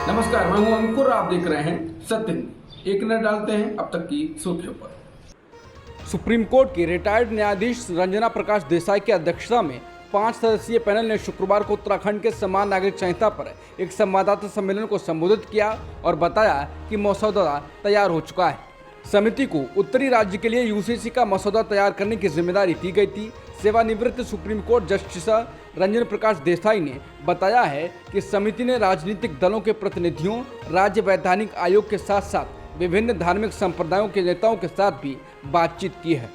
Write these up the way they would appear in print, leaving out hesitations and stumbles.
नमस्कार, मैं हूं अंकुर। आप देख रहे हैं सत्य न्यूज़। एक नजर डालते हैं अब तक की सुर्खियों पर। सुप्रीम कोर्ट की रिटायर्ड न्यायाधीश रंजना प्रकाश देसाई की अध्यक्षता में 5 सदस्यीय पैनल ने शुक्रवार को उत्तराखंड के समान नागरिक संहिता पर एक संवाददाता सम्मेलन को संबोधित किया और बताया कि मसौदा तैयार हो चुका है। समिति को उत्तरी राज्य के लिए यूसीसी का मसौदा तैयार करने की जिम्मेदारी दी गई थी। सेवानिवृत्त supreme court justice Ranjan Prakash Desai ने बताया है कि समिति ने राजनीतिक दलों के प्रतिनिधियों, राज्य वैधानिक आयोग के साथ साथ विभिन्न धार्मिक संप्रदायों के नेताओं के साथ भी बातचीत की है।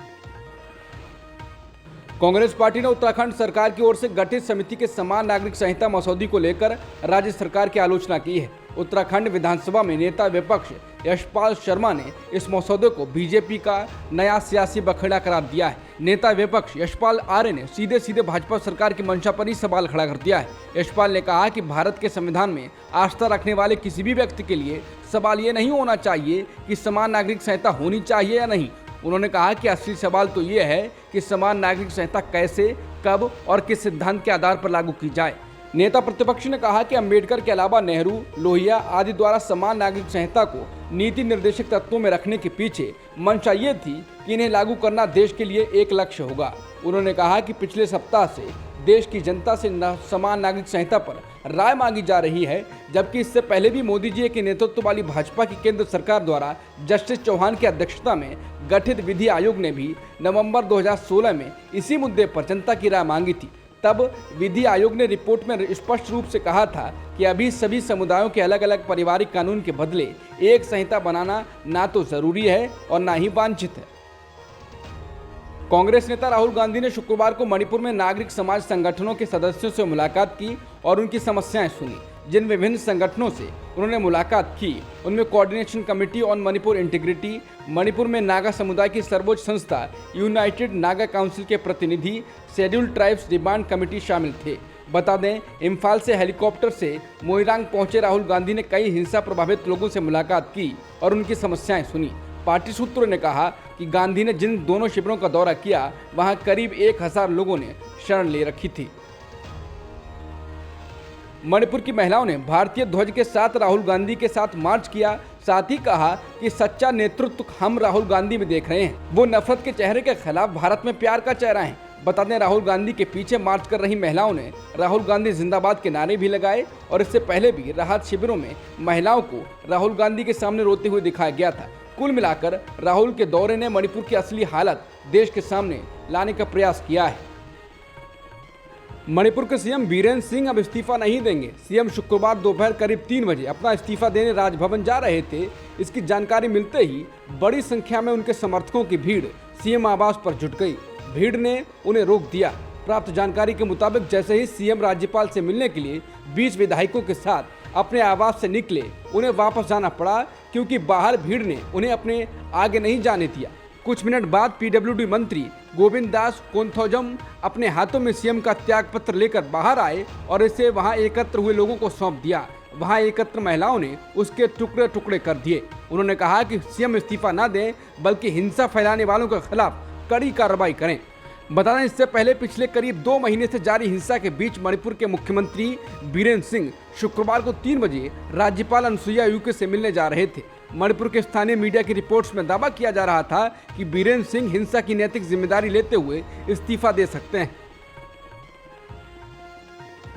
कांग्रेस पार्टी ने उत्तराखंड सरकार की ओर से गठित समिति के समान नागरिक संहिता मसौदे को लेकर राज्य सरकार की आलोचना की है। उत्तराखंड विधानसभा में नेता विपक्ष यशपाल शर्मा ने इस मसौदे को बीजेपी का नया सियासी बखेड़ा करार दिया है। नेता विपक्ष यशपाल आर्य ने सीधे सीधे भाजपा सरकार की मंशा पर ही सवाल खड़ा कर दिया है। यशपाल ने कहा कि भारत के संविधान में आस्था रखने वाले किसी भी व्यक्ति के लिए सवाल ये नहीं होना चाहिए कि समान नागरिक संहिता होनी चाहिए या नहीं। उन्होंने कहा कि असली सवाल तो ये है कि समान नागरिक संहिता कैसे, कब और किस सिद्धांत के आधार पर लागू की जाए। नेता प्रतिपक्ष ने कहा कि अंबेडकर के अलावा नेहरू, लोहिया आदि द्वारा समान नागरिक संहिता को नीति निर्देशक तत्वों में रखने के पीछे मंशा ये थी कि इन्हें लागू करना देश के लिए एक लक्ष्य होगा। उन्होंने कहा कि पिछले सप्ताह से देश की जनता से समान नागरिक संहिता पर राय मांगी जा रही है, जबकि इससे पहले भी मोदी जी के नेतृत्व वाली भाजपा की केंद्र सरकार द्वारा जस्टिस चौहान की अध्यक्षता में गठित विधि आयोग ने भी नवंबर 2016 में इसी मुद्दे पर जनता की राय मांगी थी। तब विधि आयोग ने रिपोर्ट में स्पष्ट रूप से कहा था कि अभी सभी समुदायों के अलग अलग पारिवारिक कानून के बदले एक संहिता बनाना ना तो जरूरी है और ना ही वांछित है। कांग्रेस नेता राहुल गांधी ने शुक्रवार को मणिपुर में नागरिक समाज संगठनों के सदस्यों से मुलाकात की और उनकी समस्याएं सुनी। जिन विभिन्न संगठनों से उन्होंने मुलाकात की उनमें coordination committee on Manipur integrity, Manipur में नागा समुदाय की सर्वोच्च संस्था यूनाइटेड नागा काउंसिल के प्रतिनिधि, शेड्यूल्ड ट्राइब्स डिमांड कमेटी शामिल थे। बता दें, इम्फाल से हेलीकॉप्टर से मोइरांग पहुंचे राहुल गांधी ने कई हिंसा प्रभावित लोगों से मुलाकात की और उनकी समस्याएं सुनी। पार्टी सूत्रों ने कहा कि गांधी ने जिन दोनों शिविरों का दौरा किया वहां करीब 1000 लोगों ने शरण ले रखी थी। मणिपुर की महिलाओं ने भारतीय ध्वज के साथ राहुल गांधी के साथ मार्च किया। साथ ही कहा कि सच्चा नेतृत्व हम राहुल गांधी में देख रहे हैं। वो नफरत के चेहरे के खिलाफ भारत में प्यार का चेहरा है। बता दें, राहुल गांधी के पीछे मार्च कर रही महिलाओं ने राहुल गांधी जिंदाबाद के नारे भी लगाए और इससे पहले भी राहत शिविरों में महिलाओं को राहुल गांधी के सामने रोते हुए दिखाया गया था। कुल मिलाकर राहुल के दौरे ने मणिपुर की असली हालत देश के सामने लाने का प्रयास किया है। मणिपुर के सीएम बीरेन सिंह अब इस्तीफा नहीं देंगे। सीएम शुक्रवार दोपहर करीब 3 बजे अपना इस्तीफा देने राजभवन जा रहे थे। इसकी जानकारी मिलते ही बड़ी संख्या में उनके समर्थकों की भीड़ सीएम आवास पर जुट गई। भीड़ ने उन्हें रोक दिया। प्राप्त जानकारी के मुताबिक जैसे ही सीएम राज्यपाल से मिलने के लिए 20 विधायकों के साथ अपने आवास से निकले, उन्हें वापस जाना पड़ा क्योंकि बाहर भीड़ ने उन्हें अपने आगे नहीं जाने दिया। कुछ मिनट बाद पीडब्ल्यूडी मंत्री गोविंद दास कोंथोजम अपने हाथों में सीएम का त्याग पत्र लेकर बाहर आए और इसे वहां एकत्र हुए लोगों को सौंप दिया। वहां एकत्र महिलाओं ने उसके टुकड़े टुकड़े कर दिए। उन्होंने कहा कि सीएम इस्तीफा न दें बल्कि हिंसा फैलाने वालों के खिलाफ कड़ी कार्रवाई करें। बता दें, इससे पहले पिछले करीब 2 महीने से जारी हिंसा के बीच मणिपुर के मुख्यमंत्री बीरेन सिंह शुक्रवार को 3 बजे राज्यपाल अनुसुईया उइके से मिलने जा रहे थे। मणिपुर के स्थानीय मीडिया की रिपोर्ट्स में दावा किया जा रहा था कि बीरेन सिंह हिंसा की नैतिक जिम्मेदारी लेते हुए इस्तीफा दे सकते हैं।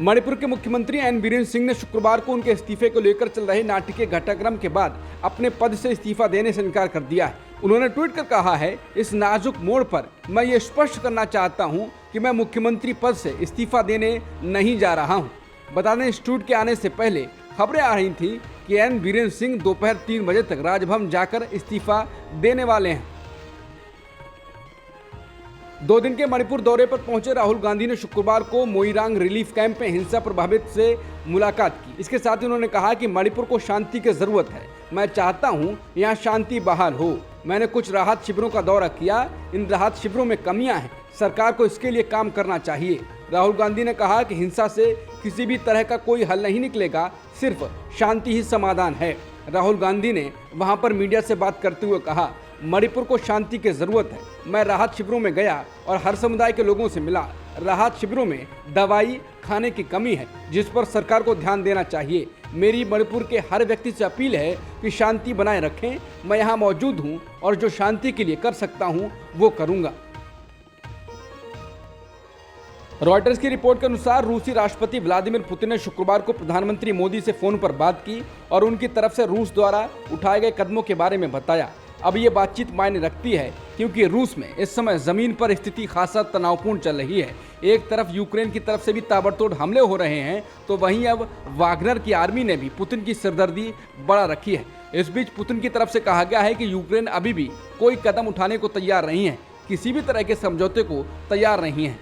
मणिपुर के मुख्यमंत्री एन बीरेन सिंह ने शुक्रवार को उनके इस्तीफे को लेकर चल रहे नाटकीय घटनाक्रम के बाद अपने पद से इस्तीफा देने से इनकार कर दिया है। उन्होंने ट्वीट कर कहा है, इस नाजुक मोड़ पर मैं ये स्पष्ट करना चाहता हूं कि मैं मुख्यमंत्री पद से इस्तीफा देने नहीं जा रहा हूं। बता दें, इस ट्वीट के आने से पहले खबरें आ रही थी कि एन बीरेन सिंह दोपहर 3 बजे तक राजभवन जाकर इस्तीफा देने वाले हैं। 2 दिन के मणिपुर दौरे पर पहुंचे राहुल गांधी ने शुक्रवार को मोइरांग रिलीफ कैंप में हिंसा प्रभावित से मुलाकात की। इसके साथ ही उन्होंने कहा कि मणिपुर को शांति की जरूरत है। मैं चाहता हूं यहाँ शांति बहाल हो। मैंने कुछ राहत शिविरों का दौरा किया। इन राहत शिविरों में कमियां हैं। सरकार को इसके लिए काम करना चाहिए। राहुल गांधी ने कहा कि हिंसा से किसी भी तरह का कोई हल नहीं निकलेगा, सिर्फ शांति ही समाधान है। राहुल गांधी ने वहां पर मीडिया से बात करते हुए कहा, मणिपुर को शांति की जरूरत है। मैं राहत शिविरों में गया और हर समुदाय के लोगों से मिला। राहत शिविरों में दवाई, खाने की कमी है जिस पर सरकार को ध्यान देना चाहिए। मेरी मणिपुर के हर व्यक्ति से अपील है कि शांति बनाए रखें। मैं यहाँ मौजूद हूँ और जो शांति के लिए कर सकता हूँ वो करूँगा। रॉयटर्स की रिपोर्ट के अनुसार रूसी राष्ट्रपति व्लादिमीर पुतिन ने शुक्रवार को प्रधानमंत्री मोदी से फोन पर बात की और उनकी तरफ से रूस द्वारा उठाए गए कदमों के बारे में बताया। अब ये बातचीत मायने रखती है क्योंकि रूस में इस समय जमीन पर स्थिति खासा तनावपूर्ण चल रही है। एक तरफ यूक्रेन की तरफ से भी ताबड़तोड़ हमले हो रहे हैं तो वहीं अब वागनर की आर्मी ने भी पुतिन की सिरदर्दी बढ़ा रखी है। इस बीच पुतिन की तरफ से कहा गया है कि यूक्रेन अभी भी कोई कदम उठाने को तैयार नहीं है, किसी भी तरह के समझौते को तैयार नहीं है।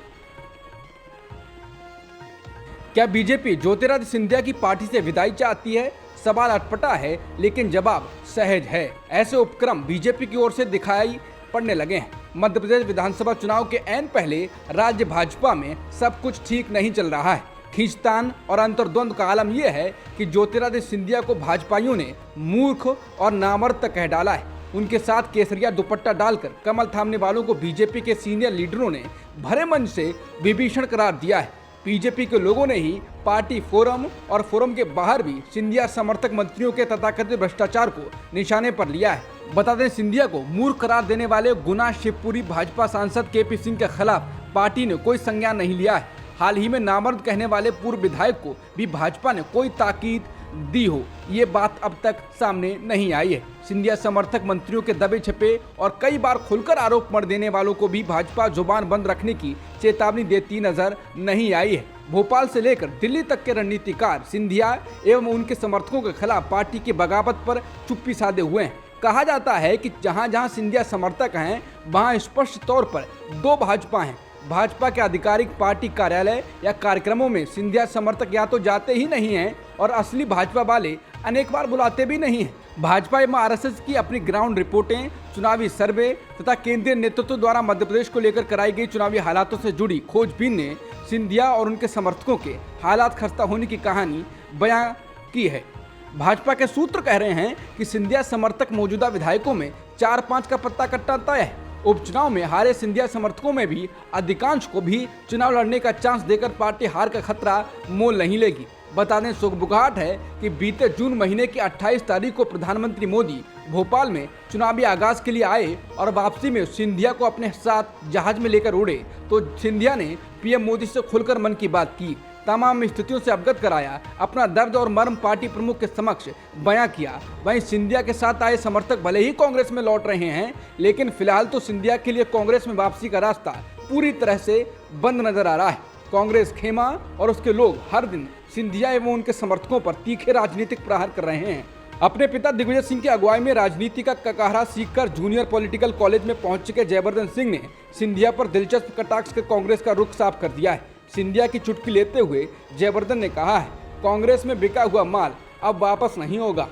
क्या बीजेपी ज्योतिरादित्य सिंधिया की पार्टी से विदाई चाहती है? सवाल अटपटा है लेकिन जवाब सहज है। ऐसे उपक्रम बीजेपी की ओर से दिखाई पड़ने लगे हैं। मध्य प्रदेश विधानसभा चुनाव के ऐन पहले राज्य भाजपा में सब कुछ ठीक नहीं चल रहा है। खींचतान और अंतर्द्वंद का आलम यह है कि ज्योतिरादित्य सिंधिया को भाजपाइयों ने मूर्ख और नामर्द कह डाला है। उनके साथ केसरिया दुपट्टा डालकर कमल थामने वालों को बीजेपी के सीनियर लीडरों ने भरे मन से विभीषण करार दिया है। बीजेपी के लोगों ने ही पार्टी फोरम और फोरम के बाहर भी सिंधिया समर्थक मंत्रियों के तथाकथित भ्रष्टाचार को निशाने पर लिया है। बता दें, सिंधिया को मूर्ख करार देने वाले गुना शिवपुरी भाजपा सांसद केपी सिंह के खिलाफ पार्टी ने कोई संज्ञान नहीं लिया है। हाल ही में नामर्द कहने वाले पूर्व विधायक को भी भाजपा ने कोई ताकीद दी हो, ये बात अब तक सामने नहीं आई है। सिंधिया समर्थक मंत्रियों के दबे छिपे और कई बार खुलकर आरोप मर देने वालों को भी भाजपा जुबान बंद रखने की चेतावनी देती नजर नहीं आई है। भोपाल से लेकर दिल्ली तक के रणनीतिकार सिंधिया एवं उनके समर्थकों के खिलाफ पार्टी की बगावत पर चुप्पी साधे हुए हैं। कहा जाता है कि जहां जहां सिंधिया समर्थक हैं वहां स्पष्ट तौर पर दो भाजपा हैं। भाजपा के आधिकारिक पार्टी कार्यालय या कार्यक्रमों में सिंधिया समर्थक या तो जाते ही नहीं हैं और असली भाजपा वाले अनेक बार बुलाते भी नहीं हैं। भाजपा एवं आरएसएस की अपनी ग्राउंड रिपोर्टें, चुनावी सर्वे तथा केंद्रीय नेतृत्व द्वारा मध्य प्रदेश को लेकर कराई गई चुनावी हालातों से जुड़ी खोजबीन ने सिंधिया और उनके समर्थकों के हालात खस्ता होने की कहानी बयां की है। भाजपा के सूत्र कह रहे हैं कि सिंधिया समर्थक मौजूदा विधायकों में 4-5 का पत्ता कट्टा तय है। उपचुनाव में हारे सिंधिया समर्थकों में भी अधिकांश को भी चुनाव लड़ने का चांस देकर पार्टी हार का खतरा मोल नहीं लेगी। बता दें, सुगबुगाहट है कि बीते जून महीने की 28 तारीख को प्रधानमंत्री मोदी भोपाल में चुनावी आगाज के लिए आए और वापसी में सिंधिया को अपने साथ जहाज में लेकर उड़े तो सिंधिया ने पीएम मोदी से खुलकर मन की बात की, तमाम स्थितियों से अवगत कराया, अपना दर्द और मर्म पार्टी प्रमुख के समक्ष बयां किया। वहीं सिंधिया के साथ आए समर्थक भले ही कांग्रेस में लौट रहे हैं, लेकिन फिलहाल तो सिंधिया के लिए कांग्रेस में वापसी का रास्ता पूरी तरह से बंद नजर आ रहा है। कांग्रेस खेमा और उसके लोग हर दिन सिंधिया एवं उनके समर्थकों पर तीखे राजनीतिक प्रहार कर रहे हैं। अपने पिता दिग्विजय सिंह की अगुवाई में राजनीति का ककाहरा सीखकर जूनियर पॉलिटिकल कॉलेज में पहुंच चुके जयवर्धन सिंह ने सिंधिया पर दिलचस्प कटाक्ष कर कांग्रेस का रुख साफ कर दिया है। सिंधिया की चुटकी लेते हुए जयवर्धन ने कहा है, कांग्रेस में बिका हुआ माल अब वापस नहीं होगा।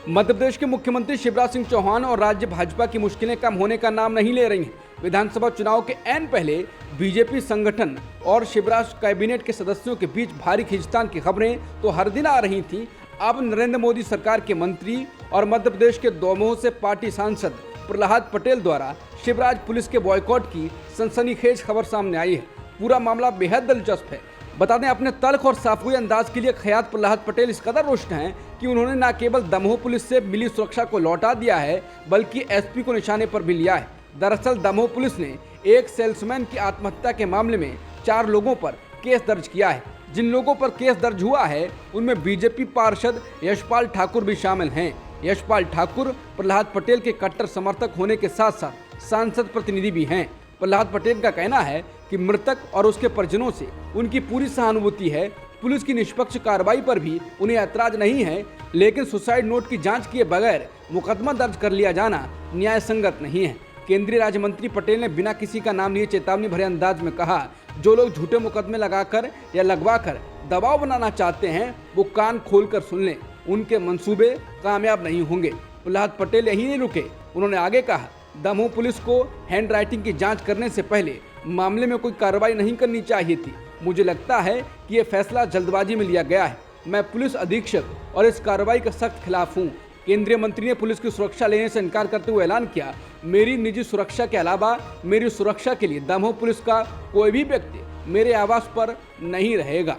मध्य प्रदेश के मुख्यमंत्री शिवराज सिंह चौहान और राज्य भाजपा की मुश्किलें कम होने का नाम नहीं ले रही हैं। विधानसभा चुनाव के ऐन पहले बीजेपी संगठन और शिवराज कैबिनेट के सदस्यों के बीच भारी खींचतान की खबरें तो हर दिन आ रही थीं। अब नरेंद्र मोदी सरकार के मंत्री और मध्य प्रदेश के दमोह से पार्टी सांसद प्रहलाद पटेल द्वारा शिवराज पुलिस के बॉयकॉट की सनसनीखेज खबर सामने आई है। पूरा मामला बेहद दिलचस्प है। बता दें, अपने तल्ख और साफुए अंदाज के लिए खयात प्रहलाद पटेल इस कदर रुष्ट हैं कि उन्होंने न केवल दमोह पुलिस से मिली सुरक्षा को लौटा दिया है बल्कि एसपी को निशाने पर भी लिया है। दरअसल दमोह पुलिस ने एक सेल्समैन की आत्महत्या के मामले में 4 लोगों पर केस दर्ज किया है। जिन लोगों पर केस दर्ज हुआ है उनमें बीजेपी पार्षद यशपाल ठाकुर भी शामिल हैं। यशपाल ठाकुर प्रहलाद पटेल के कट्टर समर्थक होने के साथ साथ सांसद प्रतिनिधि भी हैं। प्रहलाद पटेल का कहना है कि मृतक और उसके परिजनों से उनकी पूरी सहानुभूति है। पुलिस की निष्पक्ष कार्रवाई पर भी उन्हें ऐतराज नहीं है, लेकिन सुसाइड नोट की जांच किए बगैर मुकदमा दर्ज कर लिया जाना न्याय संगत नहीं है। केंद्रीय राज्य मंत्री पटेल ने बिना किसी का नाम लिए चेतावनी भरे अंदाज में कहा, जो लोग झूठे मुकदमे लगाकर या लगवाकर दबाव बनाना चाहते हैं वो कान खोलकर सुन लें, उनके मंसूबे कामयाब नहीं होंगे। प्रहलाद पटेल यही नहीं रुके, उन्होंने आगे कहा, दमोह पुलिस को हैंड राइटिंग की जांच करने से पहले मामले में कोई कार्रवाई नहीं करनी चाहिए थी। मुझे लगता है कि यह फैसला जल्दबाजी में लिया गया है। मैं पुलिस अधीक्षक और इस कार्रवाई का सख्त खिलाफ हूँ। केंद्रीय मंत्री ने पुलिस की सुरक्षा लेने से इनकार करते हुए ऐलान किया, मेरी निजी सुरक्षा के अलावा मेरी सुरक्षा के लिए दमोह पुलिस का कोई भी व्यक्ति मेरे आवास पर नहीं रहेगा।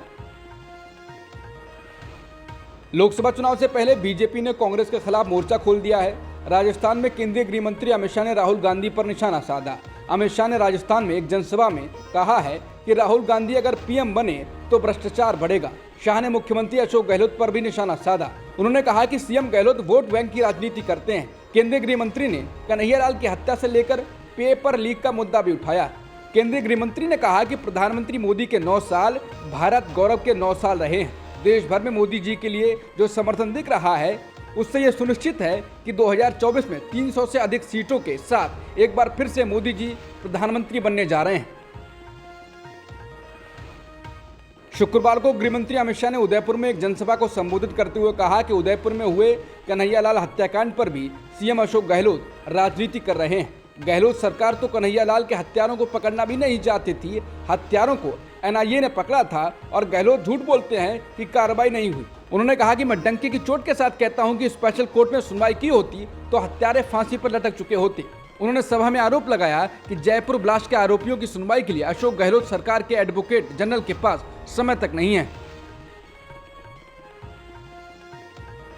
लोकसभा चुनाव से पहले बीजेपी ने कांग्रेस के खिलाफ मोर्चा खोल दिया है। राजस्थान में केंद्रीय गृह मंत्री अमित शाह ने राहुल गांधी पर निशाना साधा। अमित शाह ने राजस्थान में एक जनसभा में कहा है कि राहुल गांधी अगर पीएम बने तो भ्रष्टाचार बढ़ेगा। शाह ने मुख्यमंत्री अशोक गहलोत पर भी निशाना साधा। उन्होंने कहा कि सीएम गहलोत वोट बैंक की राजनीति करते हैं। केंद्रीय गृह मंत्री ने कन्हैयालाल की हत्या से लेकर पेपर लीक का मुद्दा भी उठाया। केंद्रीय गृह मंत्री ने कहा कि प्रधानमंत्री मोदी के 9 साल भारत गौरव के 9 साल रहे हैं। देश भर में मोदी जी के लिए जो समर्थन दिख रहा है उससे यह सुनिश्चित है कि 2024 में 300 से अधिक सीटों के साथ एक बार फिर से मोदी जी प्रधानमंत्री बनने जा रहे हैं। शुक्रवार को गृहमंत्री अमित शाह ने उदयपुर में एक जनसभा को संबोधित करते हुए कहा कि उदयपुर में हुए कन्हैयालाल हत्याकांड पर भी सीएम अशोक गहलोत राजनीति कर रहे हैं। गहलोत सरकार तो कन्हैयालाल के हत्यारों को पकड़ना भी नहीं चाहती थी। हत्यारों को एनआईए ने पकड़ा था और गहलोत झूठ बोलते हैं कि कार्रवाई नहीं हुई। उन्होंने कहा कि मैं डंके की चोट के साथ कहता हूं कि स्पेशल कोर्ट में सुनवाई की होती तो हत्यारे फांसी पर लटक चुके होते। उन्होंने सभा में आरोप लगाया कि जयपुर ब्लास्ट के आरोपियों की सुनवाई के लिए अशोक गहलोत सरकार के एडवोकेट जनरल के पास समय तक नहीं है।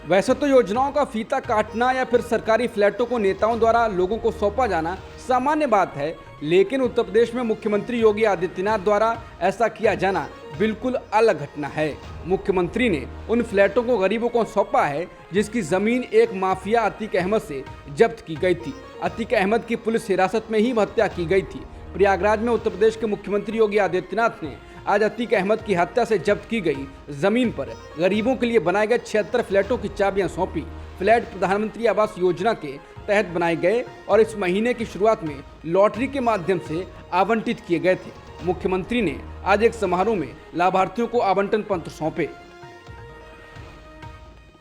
वैसे तो योजनाओं का फीता काटना या फिर सरकारी फ्लैटों को नेताओं द्वारा लोगों को सौंपा जाना सामान्य बात है, लेकिन उत्तर प्रदेश में मुख्यमंत्री योगी आदित्यनाथ द्वारा ऐसा किया जाना बिल्कुल अलग घटना है। मुख्यमंत्री ने उन फ्लैटों को गरीबों को सौंपा है जिसकी जमीन एक माफिया अतीक अहमद से जब्त की गई थी। अतीक अहमद की पुलिस हिरासत में ही हत्या की गई थी। प्रयागराज में उत्तर प्रदेश के मुख्यमंत्री योगी आदित्यनाथ ने आज अतीक अहमद की हत्या से जब्त की गई जमीन पर गरीबों के लिए बनाए गए 76 फ्लैटों की चाबियां सौंपी। फ्लैट प्रधानमंत्री आवास योजना के तहत बनाए गए और इस महीने की शुरुआत में लॉटरी के माध्यम से आवंटित किए गए थे। मुख्यमंत्री ने आज एक समारोह में लाभार्थियों को आवंटन पत्र सौंपे।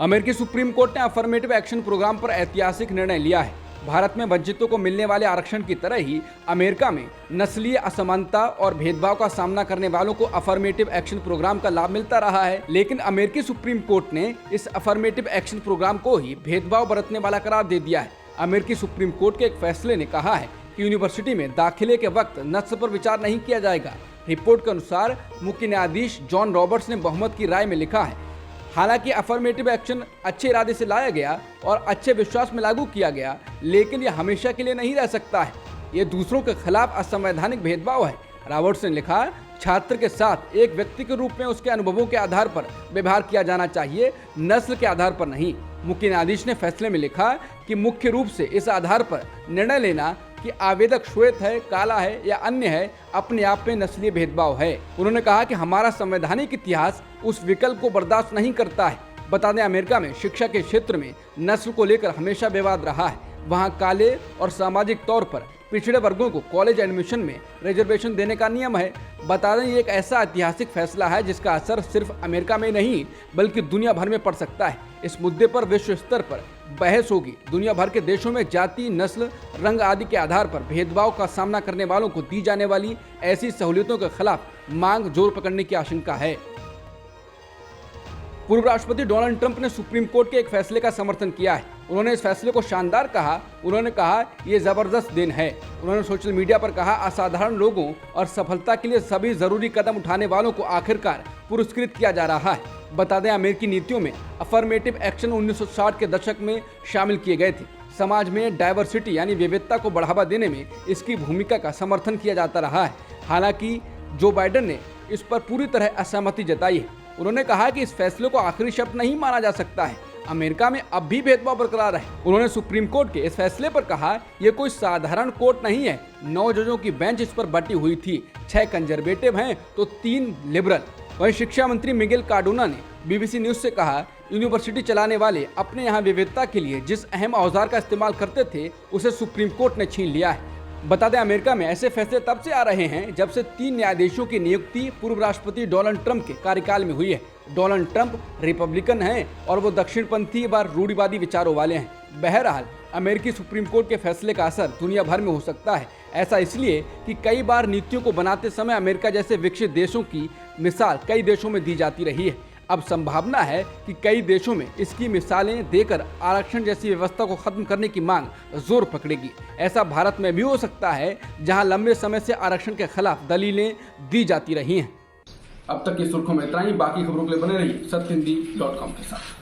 अमेरिकी सुप्रीम कोर्ट ने अफर्मेटिव एक्शन प्रोग्राम पर ऐतिहासिक निर्णय लिया है। भारत में वंचितों को मिलने वाले आरक्षण की तरह ही अमेरिका में नस्लीय असमानता और भेदभाव का सामना करने वालों को अफर्मेटिव एक्शन प्रोग्राम का लाभ मिलता रहा है, लेकिन अमेरिकी सुप्रीम कोर्ट ने इस अफर्मेटिव एक्शन प्रोग्राम को ही भेदभाव बरतने वाला करार दे दिया है। अमेरिकी सुप्रीम कोर्ट के एक फैसले ने कहा है कि यूनिवर्सिटी में दाखिले के वक्त नस्ल पर विचार नहीं किया जाएगा। रिपोर्ट के अनुसार मुख्य न्यायाधीश जॉन रॉबर्ट्स ने बहुमत की राय में लिखा है, हालांकि अफर्मेटिव एक्शन अच्छे इरादे से लाया गया और अच्छे विश्वास में लागू किया गया, लेकिन यह हमेशा के लिए नहीं रह सकता है। ये दूसरों के खिलाफ असंवैधानिक भेदभाव है। रॉबर्ट्स ने लिखा, छात्र के साथ एक व्यक्ति के रूप में उसके अनुभवों के आधार पर व्यवहार किया जाना चाहिए, नस्ल के आधार पर नहीं। मुख्य न्यायाधीश ने फैसले में लिखा कि मुख्य रूप से इस आधार पर निर्णय लेना कि आवेदक श्वेत है, काला है या अन्य है, अपने आप में नस्लीय भेदभाव है। उन्होंने कहा कि हमारा संवैधानिक इतिहास उस विकल्प को बर्दाश्त नहीं करता है। बता दें, अमेरिका में शिक्षा के क्षेत्र में नस्ल को लेकर हमेशा विवाद रहा है। वहाँ काले और सामाजिक तौर पर पिछड़े वर्गों को कॉलेज एडमिशन में रिजर्वेशन देने का नियम है। बता दें, ये एक ऐसा ऐतिहासिक फैसला है जिसका असर सिर्फ अमेरिका में नहीं बल्कि दुनिया भर में पड़ सकता है। इस मुद्दे पर विश्व स्तर पर बहस होगी। दुनिया भर के देशों में जाति, नस्ल, रंग आदि के आधार पर भेदभाव का सामना करने वालों को दी जाने वाली ऐसी सहूलियतों के खिलाफ मांग जोर पकड़ने की आशंका है। पूर्व राष्ट्रपति डोनाल्ड ट्रंप ने सुप्रीम कोर्ट के एक फैसले का समर्थन किया है। उन्होंने इस फैसले को शानदार कहा। उन्होंने कहा, ये जबरदस्त दिन है। उन्होंने सोशल मीडिया पर कहा, असाधारण लोगों और सफलता के लिए सभी जरूरी कदम उठाने वालों को आखिरकार पुरस्कृत किया जा रहा है। बता दें, अमेरिकी नीतियों में अफर्मेटिव एक्शन 1960 के दशक में शामिल किए गए थे। समाज में डाइवर्सिटी यानी विविधता को बढ़ावा देने में इसकी भूमिका का समर्थन किया जाता रहा है। हालांकि जो बाइडेन ने इस पर पूरी तरह असहमति जताई है। उन्होंने कहा कि इस फैसले को आखिरी शब्द नहीं माना जा सकता है। अमेरिका में अब भी भेदभाव बरकरार है। उन्होंने सुप्रीम कोर्ट के इस फैसले पर कहा, यह कोई साधारण कोर्ट नहीं है। 9 जजों की बेंच इस पर बटी हुई थी। 6 कंजर्वेटिव हैं तो 3 लिबरल। वहीं शिक्षा मंत्री मिगेल कार्डोना ने बीबीसी न्यूज से कहा, यूनिवर्सिटी चलाने वाले अपने यहाँ विविधता के लिए जिस अहम औजार का इस्तेमाल करते थे उसे सुप्रीम कोर्ट ने छीन लिया है। बता दें, अमेरिका में ऐसे फैसले तब से आ रहे हैं जब से 3 न्यायाधीशों की नियुक्ति पूर्व राष्ट्रपति डोनाल्ड ट्रंप के कार्यकाल में हुई है। डोनाल्ड ट्रंप रिपब्लिकन हैं और वो दक्षिणपंथी व रूढ़िवादी विचारों वाले हैं। बहरहाल, अमेरिकी सुप्रीम कोर्ट के फैसले का असर दुनिया भर में हो सकता है। ऐसा इसलिए कि कई बार नीतियों को बनाते समय अमेरिका जैसे विकसित देशों की मिसाल कई देशों में दी जाती रही है। अब संभावना है कि कई देशों में इसकी मिसालें देकर आरक्षण जैसी व्यवस्था को खत्म करने की मांग जोर पकड़ेगी। ऐसा भारत में भी हो सकता है, जहां लंबे समय से आरक्षण के खिलाफ दलीलें दी जाती रही हैं। अब तक की सुर्खियों में इतना ही। बाकी खबरों के लिए बने रहिए सत्यहिंदी.com के साथ।